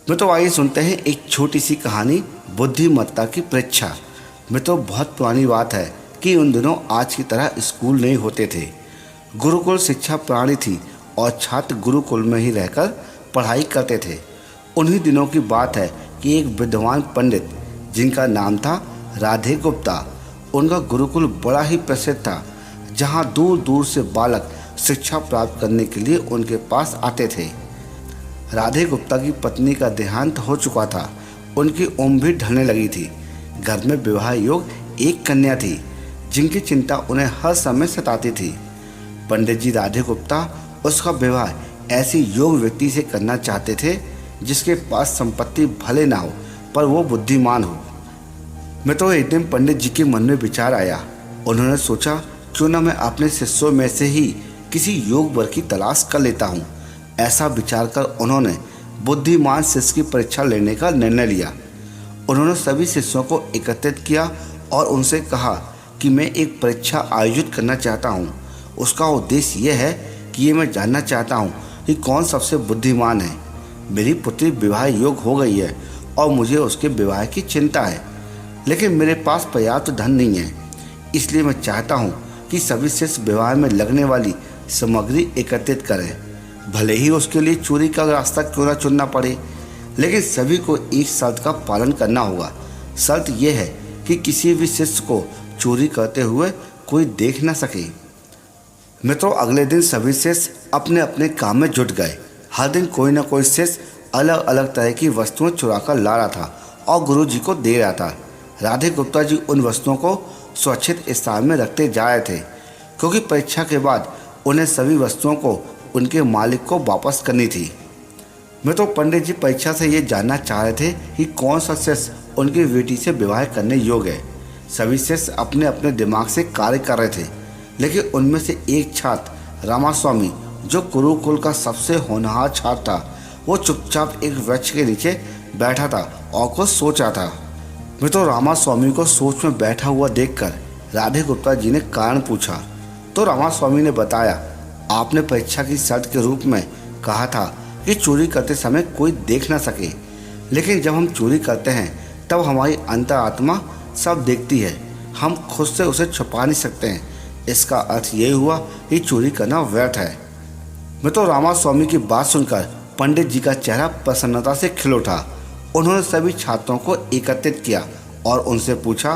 तो आइए सुनते हैं एक छोटी सी कहानी, बुद्धिमत्ता की परीक्षा। बहुत पुरानी बात है कि उन दिनों आज की तरह स्कूल नहीं होते थे। गुरुकुल शिक्षा प्रणाली थी और छात्र गुरुकुल में ही रहकर पढ़ाई करते थे। उन्हीं दिनों की बात है कि एक विद्वान पंडित जिनका नाम था राधे गुप्ता, उनका गुरुकुल बड़ा ही प्रसिद्ध था, जहां दूर दूर से बालक शिक्षा प्राप्त करने के लिए उनके पास आते थे। राधे गुप्ता की पत्नी का देहांत हो चुका था। उनकी उम्र भी ढलने लगी थी। घर में विवाह योग एक कन्या थी जिनकी चिंता उन्हें हर समय सताती थी। पंडित जी राधे गुप्ता उसका विवाह ऐसी योग्य व्यक्ति से करना चाहते थे जिसके पास संपत्ति भले ना हो पर वो बुद्धिमान हो। तो एक दिन पंडित जी के मन में विचार आया। उन्होंने सोचा, क्यों ना मैं अपने शिष्यों में से ही किसी योग वर की तलाश कर लेता हूँ। ऐसा विचार कर उन्होंने बुद्धिमान शिष्य की परीक्षा लेने का निर्णय लिया। उन्होंने सभी शिष्यों को एकत्रित किया और उनसे कहा कि मैं एक परीक्षा आयोजित करना चाहता हूँ। उसका उद्देश्य यह है कि ये मैं जानना चाहता हूँ कि कौन सबसे बुद्धिमान है। मेरी पुत्री विवाह योग्य हो गई है और मुझे उसके विवाह की चिंता है, लेकिन मेरे पास पर्याप्त धन नहीं है। इसलिए मैं चाहता हूँ कि सभी शिष्य विवाह में लगने वाली सामग्री एकत्रित करें, भले ही उसके लिए चोरी का रास्ता क्यों ना चुनना पड़े, लेकिन सभी को एक शर्त का पालन करना होगा। शर्त यह है कि किसी भी शिष्य को चोरी करते हुए कोई देख न सके। अगले दिन सभी शिष्य अपने अपने काम में जुट गए। हर दिन कोई न कोई शिष्य अलग अलग तरह की वस्तुएं चुरा कर ला रहा था और गुरु जी को दे रहा था। राधे गुप्ता जी उन वस्तुओं को सुरक्षित स्थान में रखते जा रहे थे, क्योंकि परीक्षा के बाद उन्हें सभी वस्तुओं को उनके मालिक को वापस करनी थी। पंडित जी परीक्षा से ये जानना चाह रहे थे कि कौन सा शिष्य उनकी बेटी से विवाह करने योग्य है। सभी शिष्य अपने अपने दिमाग से कार्य कर रहे थे, लेकिन उनमें से एक छात्र रामास्वामी, जो गुरुकुल का सबसे होनहार छात्र था, वो चुपचाप एक वृक्ष के नीचे बैठा था और कुछ सोच रहा था। रामास्वामी को सोच में बैठा हुआ देखकर राधे गुप्ता जी ने कारण पूछा। तो रामास्वामी ने बताया, आपने परीक्षा की शर्त के रूप में कहा था कि चोरी करते समय कोई देख ना सके, लेकिन जब हम चोरी करते हैं तब हमारी अंतरात्मा सब देखती है। हम खुद से उसे छुपा नहीं सकते हैं। इसका अर्थ यही हुआ कि चोरी करना व्यर्थ है। रामास्वामी की बात सुनकर पंडित जी का चेहरा प्रसन्नता से खिल उठा। उन्होंने सभी छात्रों को एकत्रित किया और उनसे पूछा,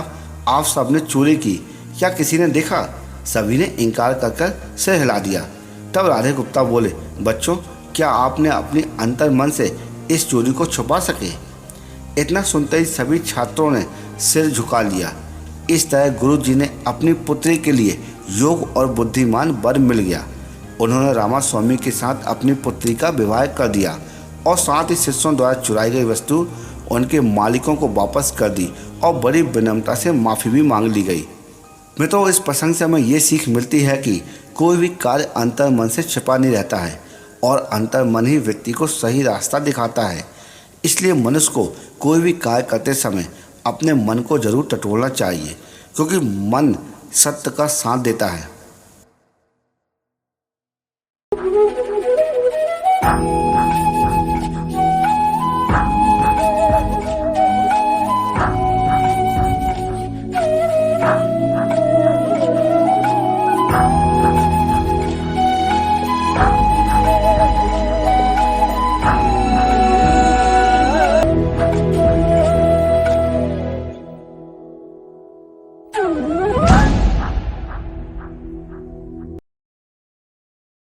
आप सबने चोरी की, क्या किसी ने देखा? सभी ने इनकार कर सिर हिला दिया। तब राधे गुप्ता बोले, बच्चों, क्या आपने अपनी अंतर मन से इस चोरी को छुपा सके? इतना सुनते ही सभी छात्रों ने सिर झुका लिया। इस तरह गुरु जी ने अपनी पुत्री के लिए योग और बुद्धिमान वर मिल गया। उन्होंने रामास्वामी के साथ अपनी पुत्री का विवाह कर दिया और साथ ही शिष्यों द्वारा चुराई गई वस्तु उनके मालिकों को वापस कर दी और बड़ी विनम्रता से माफ़ी भी मांग ली गई। इस प्रसंग से हमें ये सीख मिलती है कि कोई भी कार्य अंतर मन से छिपा नहीं रहता है और अंतर मन ही व्यक्ति को सही रास्ता दिखाता है। इसलिए मनुष्य को कोई भी कार्य करते समय अपने मन को जरूर टटोलना चाहिए, क्योंकि मन सत्य का साथ देता है।